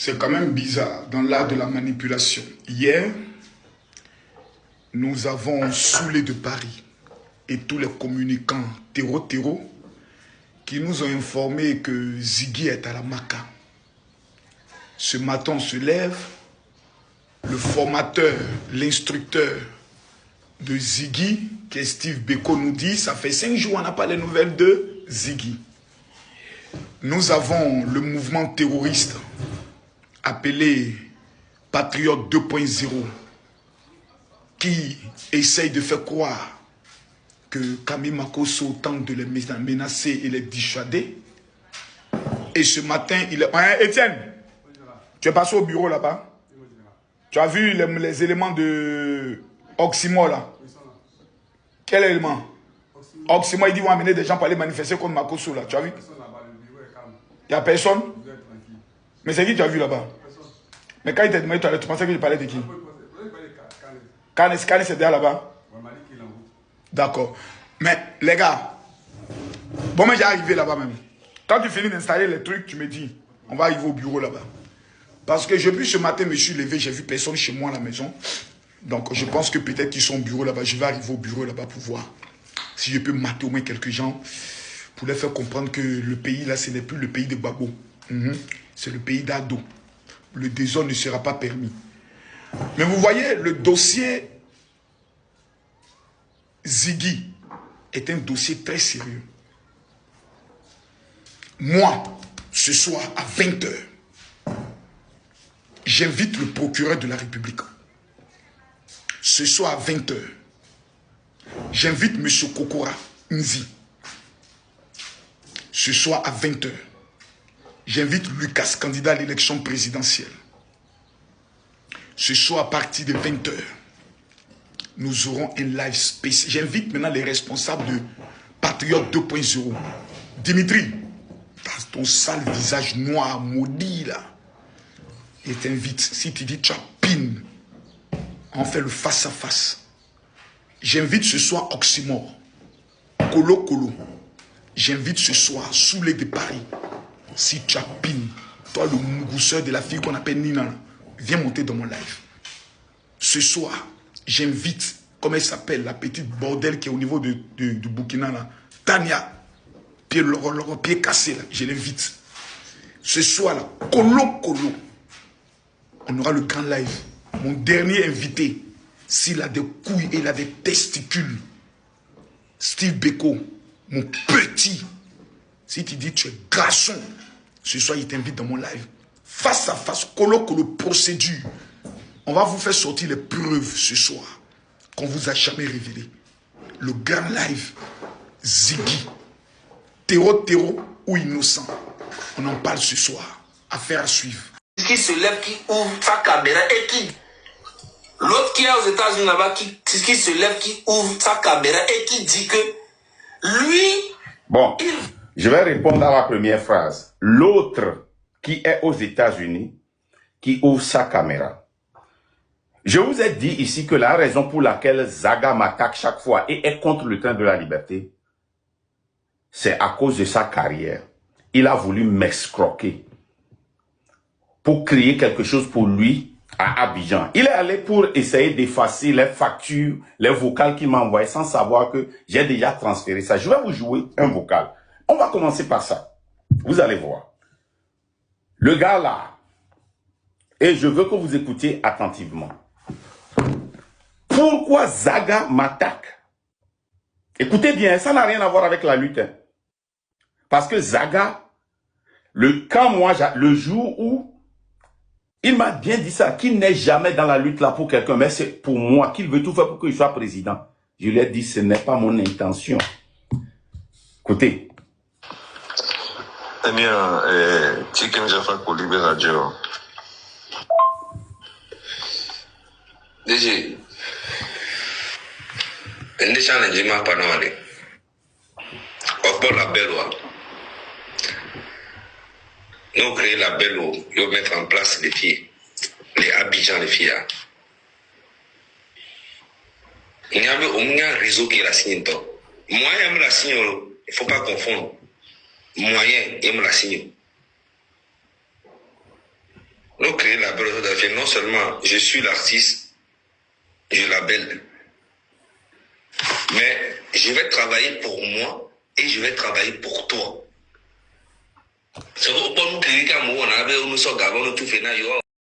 C'est quand même bizarre dans l'art de la manipulation. Hier, nous avons Soulé de Paris et tous les communicants terreau qui nous ont informé que Ziggy est à la Maca. Ce matin, on se lève, le formateur, l'instructeur de Ziggy, qui est Steve Beko, nous dit, ça fait 5 jours on n'a pas les nouvelles de Ziggy. Nous avons le mouvement terroriste appelé Patriote 2.0 qui essaye de faire croire que Camille Makosso tente de les menacer et les dissuader. Et ce matin, il est... Hein, Étienne, tu es passé au bureau là-bas? Tu as vu les éléments de Oximo là? Quel élément? Oximo, il dit, on va amener des gens pour aller manifester contre Makosso là. Tu as vu? Il n'y a personne? Mais c'est qui tu as vu là-bas? Mais quand il t'a demandé, tu pensais que je parlais de qui? Kane c'est derrière là-bas? D'accord. Mais les gars, bon, mais j'ai arrivé là-bas même. Quand tu finis d'installer les trucs, tu me dis, on va arriver au bureau là-bas. Parce que depuis ce matin, je me suis levé, j'ai vu personne chez moi à la maison. Donc je pense que peut-être qu'ils sont au bureau là-bas. Je vais arriver au bureau là-bas pour voir si je peux mater au moins quelques gens pour leur faire comprendre que le pays là, ce n'est plus le pays de Babo. C'est le pays d'Ado. Le désordre ne sera pas permis. Mais vous voyez, le dossier Ziggy est un dossier très sérieux. Moi, ce soir à 20 h, j'invite le procureur de la République. Ce soir à 20 h, j'invite M. Kokora Nzi. Ce soir à 20 h, j'invite Lucas, candidat à l'élection présidentielle. Ce soir à partir de 20 h, nous aurons un live spécial. J'invite maintenant les responsables de Patriote 2.0. Dimitri, ton sale visage noir, maudit là, et t'invite, si tu dis tu as pin, on fait le face à face. J'invite ce soir Oxymore, Kolo. J'invite ce soir Soulé de Paris. Si tu as pin, toi le mougousseur de la fille qu'on appelle Nina, viens monter dans mon live. Ce soir, j'invite, comment elle s'appelle, la petite bordel qui est au niveau du Burkina là, Tania, pied cassé là, je l'invite. Ce soir là, Kolo, on aura le grand live. Mon dernier invité, s'il a des couilles et il a des testicules, Steve Beko, mon petit, si tu dis tu es garçon, ce soir il t'invite dans mon live. Face à face, Kolo, procédure. On va vous faire sortir les preuves ce soir qu'on vous a jamais révélées. Le grand live, Ziggy, terreau ou innocent. On en parle ce soir. Affaire à suivre. Qui se lève, qui ouvre sa caméra et qui... L'autre qui est aux États-Unis là-bas, qui se lève, qui ouvre sa caméra et qui dit que lui... Bon, je vais répondre à la première phrase. L'autre qui est aux États-Unis, qui ouvre sa caméra. Je vous ai dit ici que la raison pour laquelle Zaga m'attaque chaque fois et est contre le train de la liberté, c'est à cause de sa carrière. Il a voulu m'escroquer pour créer quelque chose pour lui à Abidjan. Il est allé pour essayer d'effacer les factures, les vocales qu'il m'a envoyées sans savoir que j'ai déjà transféré ça. Je vais vous jouer un vocal. On va commencer par ça. Vous allez voir. Le gars là, et je veux que vous écoutiez attentivement. Pourquoi Zaga m'attaque? Écoutez bien, ça n'a rien à voir avec la lutte. Hein. Parce que Zaga, le jour où il m'a bien dit ça, qu'il n'est jamais dans la lutte là pour quelqu'un, mais c'est pour moi, qu'il veut tout faire pour qu'il soit président. Je lui ai dit, ce n'est pas mon intention. Écoutez. DG, les challenges m'a pas nommé. Au la belle loi. Nous créons la belle loi, nous mettre en place les filles, les Abidjan les filles. Il y a un réseau qui est la signe. Moyen la signe, il ne faut pas confondre. Moyen et la signe. Nous créer la belle d'affaires. Non seulement je suis l'artiste, je labelle, mais je vais travailler pour moi et je vais travailler pour toi. C'est pour nous créer comme on avait, nous sommes gavons, nous tout fait.